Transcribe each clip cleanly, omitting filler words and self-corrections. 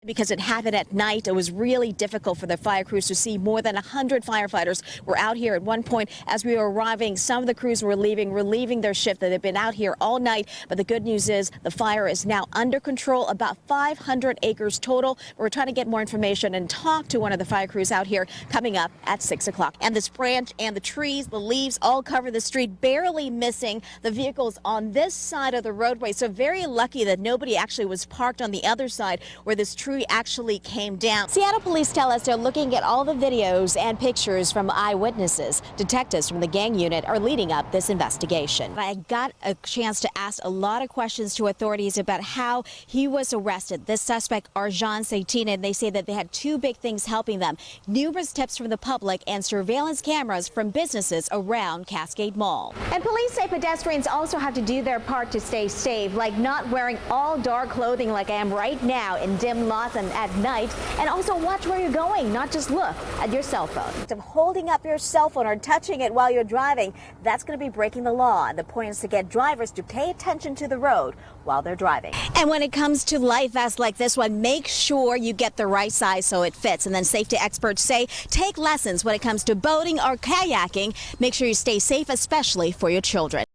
Because it happened at night, it was really difficult for the fire crews to see. More than 100 firefighters were out here at one point. As we were arriving, some of the crews were relieving their shift. They've been out here all night. But the good news is the fire is now under control, about 500 acres total. We're trying to get more information and talk to one of the fire crews out here coming up at 6 o'clock. And this branch and the trees, the leaves all cover the street, barely missing the vehicles on this side of the roadway. So very lucky that nobody actually was parked on the other side where this tree actually came down. Seattle police tell us they're looking at all the videos and pictures from eyewitnesses. Detectives from the gang unit are leading up this investigation. I got a chance to ask a lot of questions to authorities about how he was arrested. This suspect, Arjan Saitina, and they say that they had two big things helping them: numerous tips from the public and surveillance cameras from businesses around Cascade Mall. And police say pedestrians also have to do their part to stay safe, like not wearing all dark clothing like I am right now in dim light and at night, and also watch where you're going, not just look at your cell phone. Holding up your cell phone or touching it while you're driving, that's going to be breaking the law. And the point is to get drivers to pay attention to the road while they're driving. And when it comes to life vests like this one, make sure you get the right size so it fits. And then safety experts say take lessons when it comes to boating or kayaking. Make sure you stay safe, especially for your children.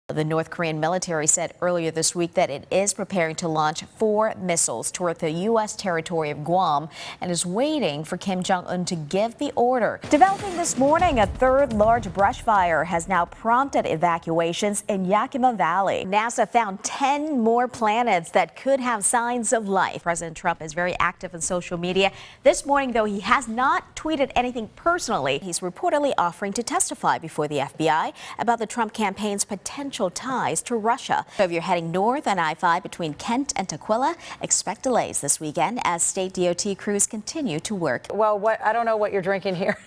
The North Korean military said earlier this week that it is preparing to launch 4 missiles toward the U.S. territory of Guam and is waiting for Kim Jong-un to give the order. Developing this morning, a third large brush fire has now prompted evacuations in Yakima Valley. NASA found 10 more planets that could have signs of life. President Trump is very active on social media. This morning, though, he has not tweeted anything personally. He's reportedly offering to testify before the FBI about the Trump campaign's potential ties to Russia. So if you're heading north on I-5 between Kent and Tukwila, expect delays this weekend as state DOT crews continue to work. Well, I don't know what you're drinking here.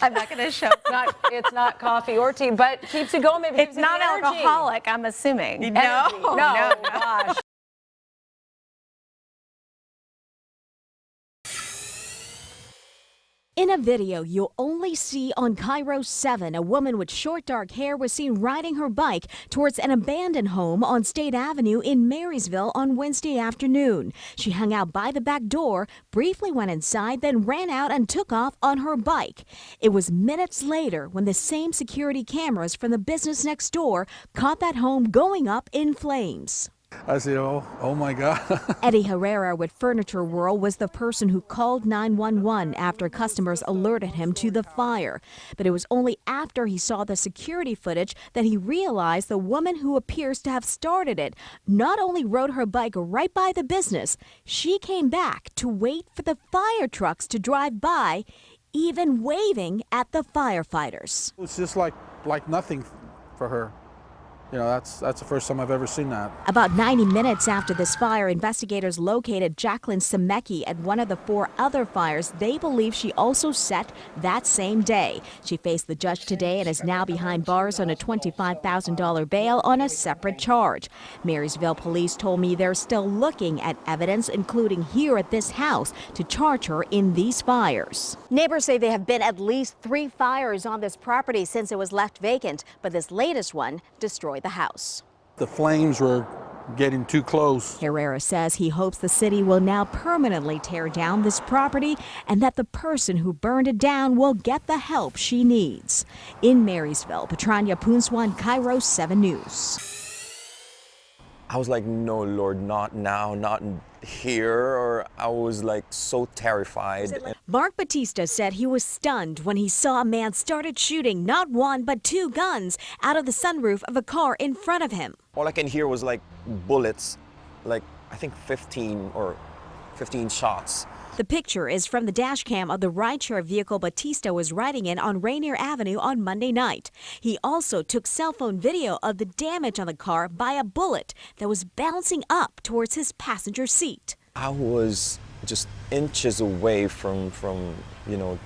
I'm not going to show. It's not coffee or tea, but keeps you going. Maybe It's not alcoholic, I'm assuming. No, gosh. In a video you'll only see on Cairo 7, a woman with short dark hair was seen riding her bike towards an abandoned home on State Avenue in Marysville on Wednesday afternoon. She hung out by the back door, briefly went inside, then ran out and took off on her bike. It was minutes later when the same security cameras from the business next door caught that home going up in flames. I said, oh my God. Eddie Herrera with Furniture World was the person who called 911 after customers alerted him to the fire. But it was only after he saw the security footage that he realized the woman who appears to have started it not only rode her bike right by the business, she came back to wait for the fire trucks to drive by, even waving at the firefighters. It's just like nothing for her. You know, that's the first time I've ever seen that. About 90 minutes after this fire, investigators located Jacqueline Semecki at one of the 4 other fires they believe she also set that same day. She faced the judge today and is now behind bars on a $25,000 bail on a separate charge. Marysville police told me they're still looking at evidence, including here at this house, to charge her in these fires. Neighbors say there have been at least 3 fires on this property since it was left vacant, but this latest one destroyed the house. The flames were getting too close. Herrera says he hopes the city will now permanently tear down this property and that the person who burned it down will get the help she needs. In Marysville, Patranya Bhoolsuwan, Cairo 7 News. I was like, no, Lord, not now, not here, or I was like so terrified. Mark Batista said he was stunned when he saw a man started shooting not 1 but 2 guns out of the sunroof of a car in front of him. All I can hear was like bullets, like I think 15 shots. The picture is from the dash cam of the rideshare vehicle Batista was riding in on Rainier Avenue on Monday night. He also took cell phone video of the damage on the car by a bullet that was bouncing up towards his passenger seat. I was just inches away from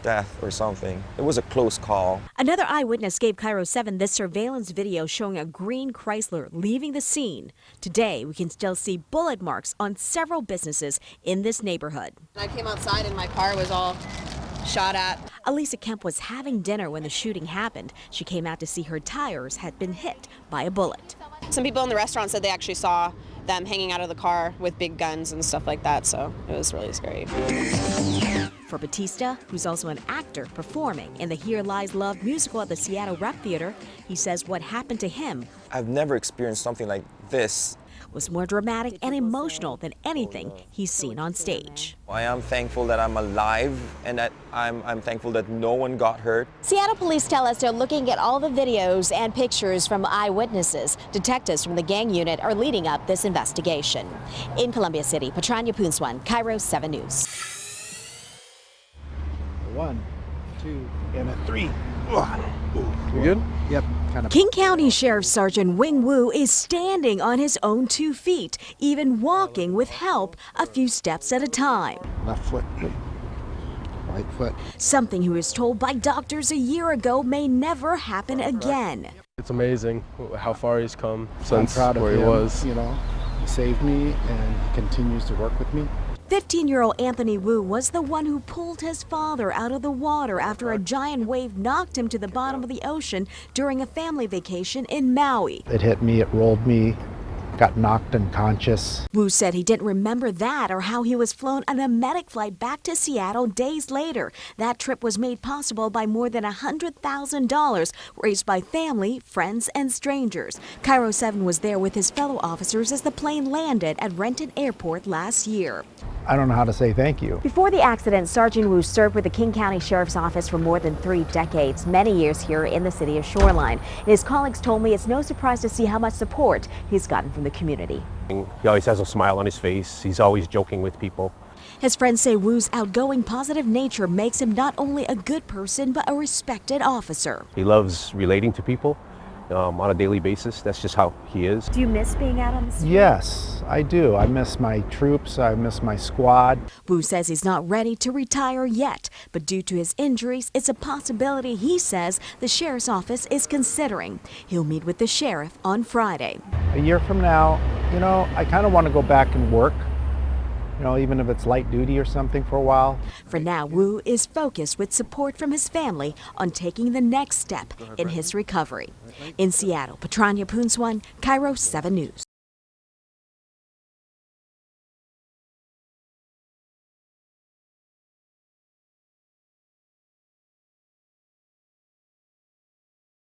death or something. It was a close call. Another eyewitness gave Cairo 7 this surveillance video showing a green Chrysler leaving the scene. Today, we can still see bullet marks on several businesses in this neighborhood. I came outside and my car was all shot at. Elisa Kemp was having dinner when the shooting happened. She came out to see her tires had been hit by a bullet. Some people in the restaurant said they actually saw them hanging out of the car with big guns and stuff like that, so it was really scary. For Batista, who's also an actor performing in the Here Lies Love musical at the Seattle Rep Theater, he says what happened to him I've never experienced something like this. was more dramatic and emotional than anything he's seen on stage. I am thankful that I'm alive, and that I'm thankful that no one got hurt. Seattle police tell us they're looking at all the videos and pictures from eyewitnesses. Detectives from the gang unit are leading up this investigation. In Columbia City, Patranya Bhoolsuwan, Cairo 7 News. 1, 2, and a 3. You good? Yep, kind of. King County Sheriff Sergeant Wing Wu is standing on his own 2 feet, even walking with help a few steps at a time. Left foot, right foot. Something he was told by doctors a year ago may never happen again. It's amazing how far he's come I'm since proud of where him, he was. You know, he saved me and he continues to work with me. 15-year-old Anthony Wu was the one who pulled his father out of the water after a giant wave knocked him to the bottom of the ocean during a family vacation in Maui. It hit me, it rolled me, got knocked unconscious. Wu said he didn't remember that or how he was flown on a medic flight back to Seattle days later. That trip was made possible by more than $100,000 raised by family, friends, and strangers. Cairo 7 was there with his fellow officers as the plane landed at Renton Airport last year. I don't know how to say thank you. Before the accident, Sergeant Wu served with the King County Sheriff's Office for more than 3 decades, many years here in the city of Shoreline. And his colleagues told me it's no surprise to see how much support he's gotten from the community. He always has a smile on his face. He's always joking with people. His friends say Wu's outgoing, positive nature makes him not only a good person, but a respected officer. He loves relating to people on a daily basis. That's just how he is. Do you miss being out on the street? Yes, I do. I miss my troops. I miss my squad. Wu says he's not ready to retire yet, but due to his injuries, it's a possibility he says the sheriff's office is considering. He'll meet with the sheriff on Friday. A year from now, you know, I kind of want to go back and work. You know, even if it's light duty or something for a while. For now, Wu is focused with support from his family on taking the next step in his recovery. In Seattle, Patranya Bhoolsuwan, Cairo 7 News.